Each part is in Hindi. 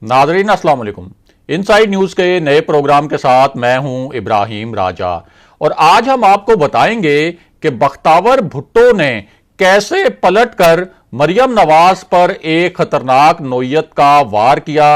नाजरीन अस्सलाम वालेकुम। इनसाइड न्यूज के नए प्रोग्राम के साथ मैं हूं इब्राहिम राजा और आज हम आपको बताएंगे कि बख्तावर भुट्टो ने कैसे पलटकर मरियम नवाज पर एक खतरनाक नोयत का वार किया।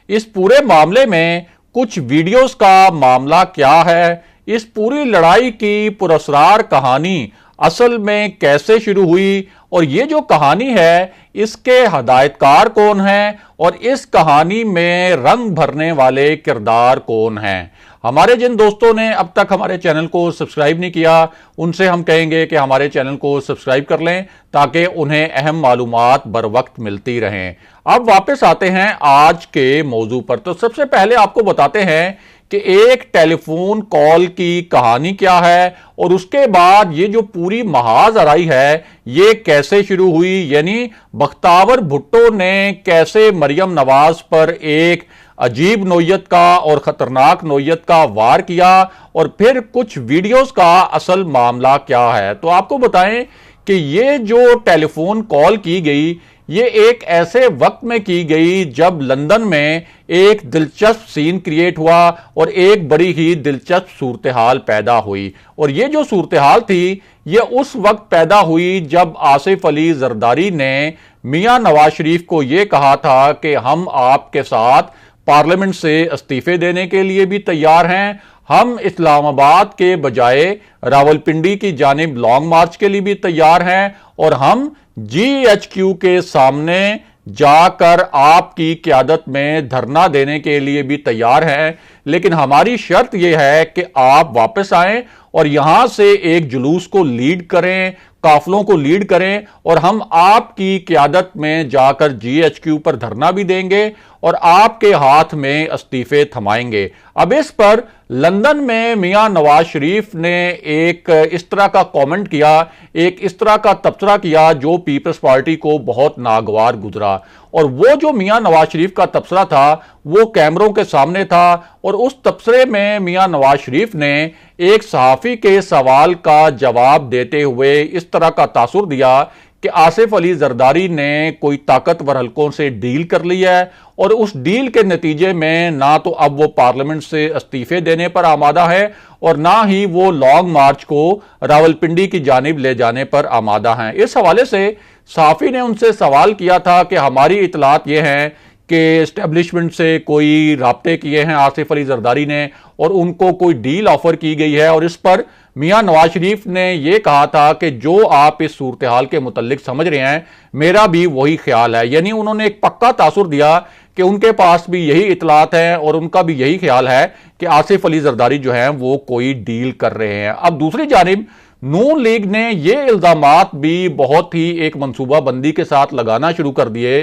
इस पूरे मामले में कुछ वीडियोस का मामला क्या है, इस पूरी लड़ाई की पुरअसरार कहानी असल में कैसे शुरू हुई और ये जो कहानी है इसके हदायतकार कौन हैं और इस कहानी में रंग भरने वाले किरदार कौन हैं। हमारे जिन दोस्तों ने अब तक हमारे चैनल को सब्सक्राइब नहीं किया उनसे हम कहेंगे कि हमारे चैनल को सब्सक्राइब कर लें ताकि उन्हें अहम मालूमात बर वक्त मिलती रहें। अब वापस आते हैं आज के मौजू पर। तो सबसे पहले आपको बताते हैं कि एक टेलीफोन कॉल की कहानी क्या है और उसके बाद ये जो पूरी महाजराई है ये कैसे शुरू हुई, यानी बख्तावर भुट्टो ने कैसे मरियम नवाज पर एक अजीब नोयत का और खतरनाक नोयत का वार किया और फिर कुछ वीडियोस का असल मामला क्या है। तो आपको बताएं कि ये जो टेलीफोन कॉल की गई ये एक ऐसे वक्त में की गई जब लंदन में एक दिलचस्प सीन क्रिएट हुआ और एक बड़ी ही दिलचस्प सूरत हाल पैदा हुई। और ये जो सूरत हाल थी ये उस वक्त पैदा हुई जब आसिफ अली जरदारी ने मियां नवाज शरीफ को ये कहा था कि हम आपके साथ पार्लियामेंट से इस्तीफे देने के लिए भी तैयार हैं, हम इस्लामाबाद के बजाय रावलपिंडी की जानिब लॉन्ग मार्च के लिए भी तैयार हैं और हम GHQ के सामने जाकर आपकी क़यादत में धरना देने के लिए भी तैयार हैं, लेकिन हमारी शर्त यह है कि आप वापस आएं और यहां से एक जुलूस को लीड करें, काफलों को लीड करें और हम आपकी क़यादत में जाकर GHQ पर धरना भी देंगे और आपके हाथ में इस्तीफे थमाएंगे। अब इस पर लंदन में मियां नवाज शरीफ ने एक इस तरह का कमेंट किया, एक इस तरह का तबसरा किया जो पीपल्स पार्टी को बहुत नागवार गुजरा। और वो जो मियां नवाज शरीफ का तबसरा था वो कैमरों के सामने था और उस तबसरे में मियां नवाज शरीफ ने एक सहाफी के सवाल का जवाब देते हुए इस तरह का तासुर दिया कि आसिफ अली जरदारी ने कोई ताकतवर हलकों से डील कर ली है और उस डील के नतीजे में ना तो अब वो पार्लियामेंट से इस्तीफे देने पर आमादा है और ना ही वो लॉन्ग मार्च को रावलपिंडी की जानिब ले जाने पर आमादा हैं। इस हवाले से साफी ने उनसे सवाल किया था कि हमारी इतलात ये हैं कि एस्टेब्लिशमेंट से कोई राब्ते किए हैं आसिफ अली जरदारी ने और उनको कोई डील ऑफर की गई है। और इस पर मियां नवाज शरीफ ने यह कहा था कि जो आप इस सूरत हाल के मुतल्लिक समझ रहे हैं मेरा भी वही ख्याल है, यानी उन्होंने एक पक्का तासुर दिया कि उनके पास भी यही इतलात है और उनका भी यही ख्याल है कि आसिफ अली जरदारी जो है वो कोई डील कर रहे हैं। अब दूसरी जानिब नून लीग ने ये इल्जामात भी बहुत ही एक मंसूबाबंदी के साथ लगाना शुरू कर दिए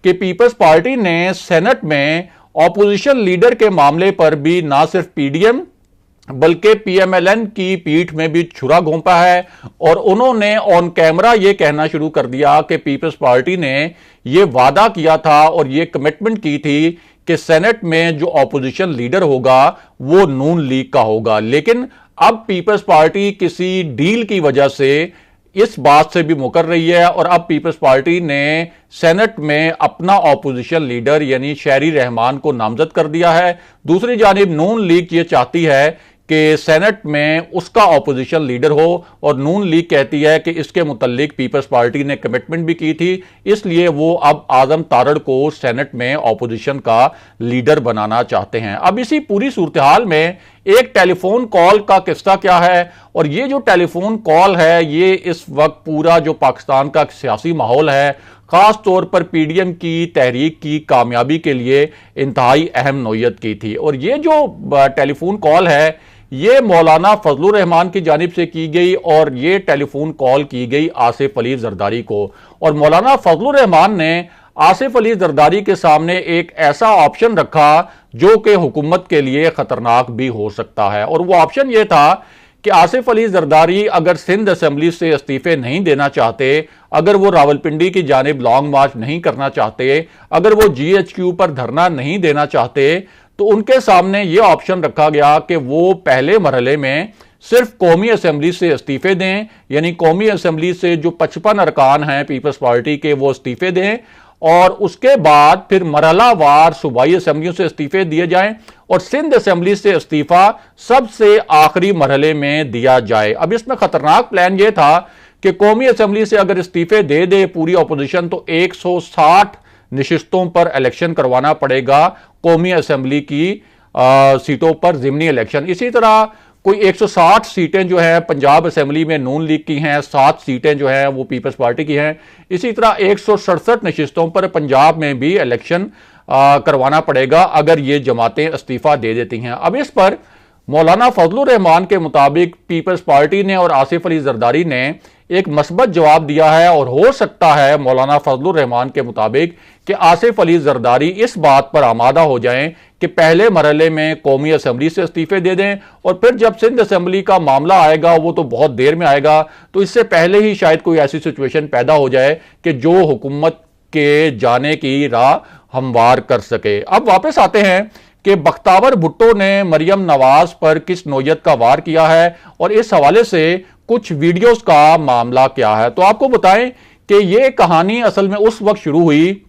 कि पीपल्स पार्टी ने सेनेट में ऑपोजिशन लीडर के मामले पर भी ना सिर्फ PDM बल्कि PMLN की पीठ में भी छुरा घोंपा है और उन्होंने ऑन कैमरा यह कहना शुरू कर दिया कि पीपल्स पार्टी ने यह वादा किया था और यह कमिटमेंट की थी कि सेनेट में जो ऑपोजिशन लीडर होगा वो नून लीग का होगा। लेकिन अब पीपल्स पार्टी किसी डील की वजह से इस बात से भी मुकर रही है और अब पीपल्स पार्टी ने सेनेट में अपना ऑपोजिशन लीडर यानी शहरी रहमान को नामजद कर दिया है। दूसरी जानिब नून लीग ये चाहती है कि सेनेट में उसका ऑपोजिशन लीडर हो और नून लीग कहती है कि इसके मुतल्लिक पीपल्स पार्टी ने कमिटमेंट भी की थी, इसलिए वो अब आजम तारड़ को सेनेट में ऑपोजिशन का लीडर बनाना चाहते हैं। अब इसी पूरी सूरत हाल में एक टेलीफोन कॉल का किस्सा क्या है और ये जो टेलीफोन कॉल है ये इस वक्त पूरा जो पाकिस्तान का सियासी माहौल है खास तौर पर PDM की तहरीक की कामयाबी के लिए इंतहाई अहम नोयत की थी। और ये जो टेलीफोन कॉल है ये मौलाना फजलुर रहमान की जानिब से की गई और ये टेलीफोन कॉल की गई आसिफ अली जरदारी को। और मौलाना फजलुर रहमान ने आसिफ अली जरदारी के सामने एक ऐसा ऑप्शन रखा जो कि हुकूमत के लिए खतरनाक भी हो सकता है और वो ऑप्शन ये था कि आसिफ अली जरदारी अगर सिंध असेंबली से इस्तीफे नहीं देना चाहते, अगर वो रावलपिंडी की जानिब लॉन्ग मार्च नहीं करना चाहते, अगर वो GHQ पर धरना नहीं देना चाहते तो उनके सामने यह ऑप्शन रखा गया कि वो पहले मरहले में सिर्फ कौमी असेंबली से इस्तीफे दें, यानी कौमी असेंबली से जो 55 अरकान हैं पीपल्स पार्टी के वो इस्तीफे दें और उसके बाद फिर मरहलावार सूबाई असेंबलियों से इस्तीफे दिए जाएं और सिंध असेंबली से इस्तीफा सबसे आखिरी मरहले में दिया जाए। अब इसमें खतरनाक प्लान यह था कि कौमी असेंबली से अगर इस्तीफे दे दे पूरी अपोजिशन तो 160 नशिस्तों पर इलेक्शन करवाना पड़ेगा, कौमी असेंबली की सीटों पर ज़िमनी इलेक्शन। इसी तरह कोई 160 सीटें जो है पंजाब असेंबली में नून लीग की हैं, 7 सीटें जो हैं वो पीपल्स पार्टी की हैं। इसी तरह 167 नशिस्तों पर पंजाब में भी इलेक्शन करवाना पड़ेगा अगर ये जमातें इस्तीफा दे देती हैं। अब इस पर मौलाना फजलुर रहमान के मुताबिक पीपल्स पार्टी ने और आसिफ अली जरदारी ने एक मस्बत जवाब दिया है और हो सकता है मौलाना फजलुर रहमान के मुताबिक कि आसिफ अली जरदारी इस बात पर आमादा हो जाएं कि पहले मरहले में कौमी असेंबली से इस्तीफे दे दें और फिर जब सिंध असेंबली का मामला आएगा वो तो बहुत देर में आएगा, तो इससे पहले ही शायद कोई ऐसी सिचुएशन पैदा हो जाए कि जो हुकूमत के जाने की राह हमवार कर सके। अब वापस आते हैं कि बख्तावर भुट्टो ने मरियम नवाज पर किस नौयत का वार किया है और इस हवाले से कुछ वीडियोस का मामला क्या है। तो आपको बताएं कि यह कहानी असल में उस वक्त शुरू हुई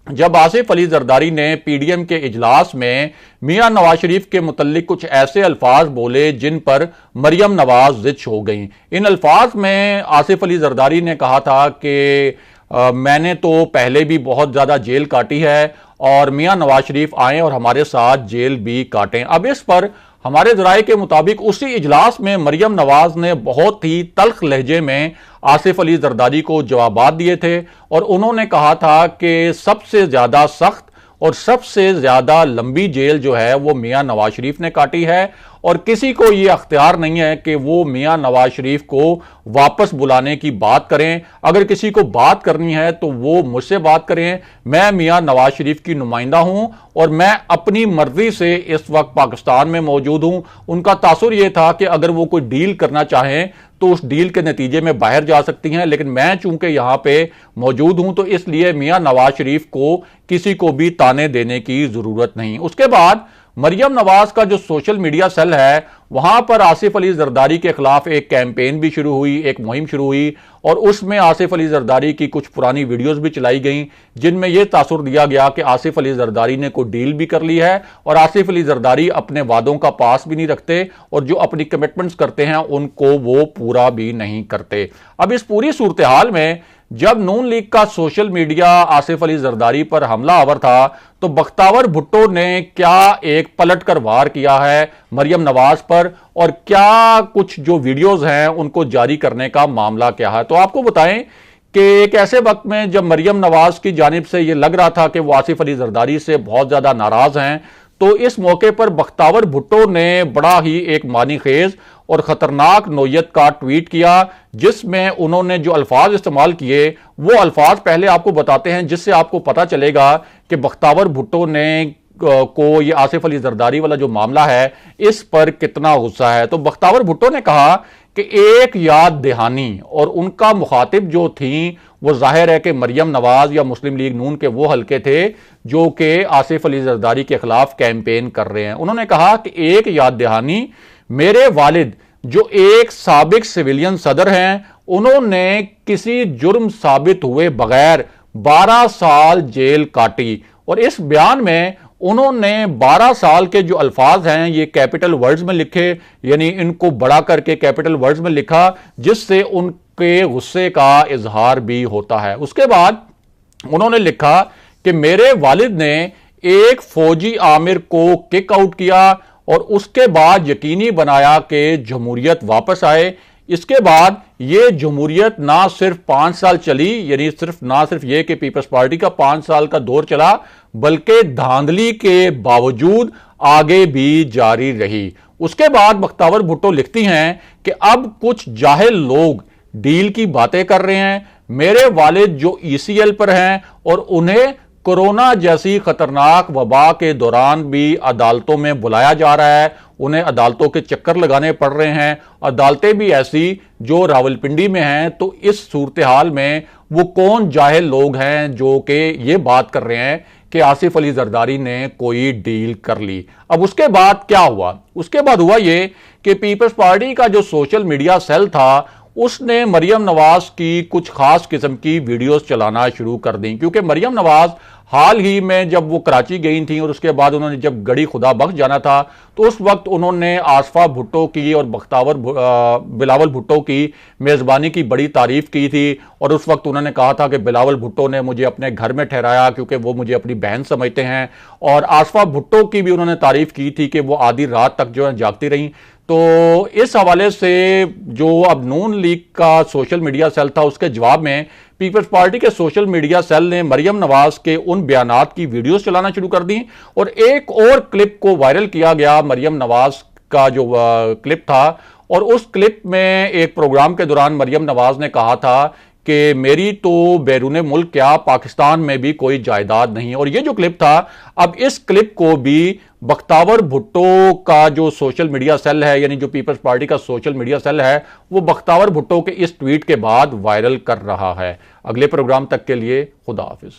जब आसिफ अली जरदारी ने पीडीएम के इजलास में मियां नवाज शरीफ के मुतल्लिक कुछ ऐसे अल्फाज बोले जिन पर मरियम नवाज जिद हो गई। इन अल्फाज में आसिफ अली जरदारी ने कहा था कि मैंने तो पहले भी बहुत ज्यादा जेल काटी है और मियां नवाज शरीफ आए और हमारे साथ जेल भी काटें। अब इस पर हमारे जराये के मुताबिक उसी इजलास में मरियम नवाज ने बहुत ही तल्ख लहजे में आसिफ अली जरदारी को जवाबात दिए थे और उन्होंने कहा था कि सबसे ज्यादा सख्त और सबसे ज्यादा लंबी जेल जो है वो मियां नवाज शरीफ ने काटी है और किसी को यह अख्तियार नहीं है कि वो मियां नवाज शरीफ को वापस बुलाने की बात करें। अगर किसी को बात करनी है तो वो मुझसे बात करें, मैं मियां नवाज शरीफ की नुमाइंदा हूं और मैं अपनी मर्जी से इस वक्त पाकिस्तान में मौजूद हूं। उनका तासुर यह था कि अगर वो कोई डील करना चाहें तो उस डील के नतीजे में बाहर जा सकती हैं, लेकिन मैं चूंकि यहां पे मौजूद हूं तो इसलिए मियां नवाज शरीफ को किसी को भी ताने देने की जरूरत नहीं। उसके बाद मरियम नवाज का जो सोशल मीडिया सेल है वहां पर आसिफ अली जरदारी के खिलाफ एक कैंपेन भी शुरू हुई, एक मुहिम शुरू हुई और उसमें आसिफ अली जरदारी की कुछ पुरानी वीडियोस भी चलाई गई जिनमें यह तासुर दिया गया कि आसिफ अली जरदारी ने कोई डील भी कर ली है और आसिफ अली जरदारी अपने वादों का पास भी नहीं रखते और जो अपनी कमिटमेंट्स करते हैं उनको वो पूरा भी नहीं करते। अब इस पूरी सूरत हाल में जब नून लीग का सोशल मीडिया आसिफ अली जरदारी पर हमला आवर था तो बख्तावर भुट्टो ने क्या एक पलट कर वार किया है मरियम नवाज पर और क्या कुछ जो वीडियोस हैं उनको जारी करने का मामला क्या है। तो आपको बताएं कि एक ऐसे वक्त में जब मरियम नवाज की जानिब से यह लग रहा था कि वो आसिफ अली जरदारी से बहुत ज्यादा नाराज हैं, तो इस मौके पर बख्तावर भुट्टो ने बड़ा ही एक मानीखेज और खतरनाक नोयत का ट्वीट किया जिसमें उन्होंने जो अल्फाज इस्तेमाल किए वो अल्फाज पहले आपको बताते हैं जिससे आपको पता चलेगा कि बख्तावर भुट्टो ने को ये आसिफ अली जरदारी वाला जो मामला है इस पर कितना गुस्सा है। तो बख्तावर भुट्टो ने कहा कि एक याद दहानी और उनका मुखातिब जो थी वो जाहिर है कि मरियम नवाज या मुस्लिम लीग नून के वो हलके थे जो कि आसिफ अली जरदारी के खिलाफ कैंपेन कर रहे हैं। उन्होंने कहा कि एक याद दहानी, मेरे वालिद जो एक साबिक सिविलियन सदर हैं उन्होंने किसी जुर्म साबित हुए बगैर 12 साल जेल काटी और इस बयान में उन्होंने 12 साल के जो अल्फाज हैं ये कैपिटल वर्ड्स में लिखे, यानी इनको बड़ा करके कैपिटल वर्ड्स में लिखा जिससे उनके गुस्से का इजहार भी होता है। उसके बाद उन्होंने लिखा कि मेरे वालिद ने एक फौजी आमिर को किक आउट किया और उसके बाद यकीनी बनाया कि जमहूरियत वापस आए। इसके बाद ये जमहूरियत ना सिर्फ 5 साल चली, यानी ना सिर्फ ये कि पीपल्स पार्टी का 5 साल का दौर चला, बल्कि धांधली के बावजूद आगे भी जारी रही। उसके बाद बख्तावर भुट्टो लिखती हैं कि अब कुछ जाहिल लोग डील की बातें कर रहे हैं। मेरे वालिद जो ईसीएल पर हैं और उन्हें कोरोना जैसी खतरनाक वबा के दौरान भी अदालतों में बुलाया जा रहा है, उन्हें अदालतों के चक्कर लगाने पड़ रहे हैं, अदालतें भी ऐसी जो रावलपिंडी में हैं। तो इस सूरत हाल में वो कौन जाहिल लोग हैं जो कि ये बात कर रहे हैं कि आसिफ अली जरदारी ने कोई डील कर ली। अब उसके बाद क्या हुआ? उसके बाद हुआ ये कि पीपल्स पार्टी का जो सोशल मीडिया सेल था उसने मरियम नवाज की कुछ खास किस्म की वीडियोस चलाना शुरू कर दी, क्योंकि मरियम नवाज हाल ही में जब वो कराची गई थी और उसके बाद उन्होंने जब गड़ी खुदा बख्श जाना था तो उस वक्त उन्होंने आसफा भुट्टो की और बिलावल भुट्टो की मेज़बानी की बड़ी तारीफ की थी। और उस वक्त उन्होंने कहा था कि बिलावल भुट्टो ने मुझे अपने घर में ठहराया क्योंकि वो मुझे अपनी बहन समझते हैं। और आसफा भुट्टो की भी उन्होंने तारीफ की थी कि वो आधी रात तक जो है जागती रही। तो इस हवाले से जो अब नून लीग का सोशल मीडिया सेल था, उसके जवाब में पीपल्स पार्टी के सोशल मीडिया सेल ने मरियम नवाज के उन बयानात की वीडियोस चलाना शुरू कर दी और एक और क्लिप को वायरल किया गया। मरियम नवाज का जो क्लिप था, और उस क्लिप में एक प्रोग्राम के दौरान मरियम नवाज ने कहा था कि मेरी तो बैरूने मुल्क क्या पाकिस्तान में भी कोई जायदाद नहीं। और ये जो क्लिप था, अब इस क्लिप को भी बख्तावर भुट्टो का जो सोशल मीडिया सेल है, यानी जो पीपल्स पार्टी का सोशल मीडिया सेल है, वो बख्तावर भुट्टो के इस ट्वीट के बाद वायरल कर रहा है। अगले प्रोग्राम तक के लिए खुदा हाफिज।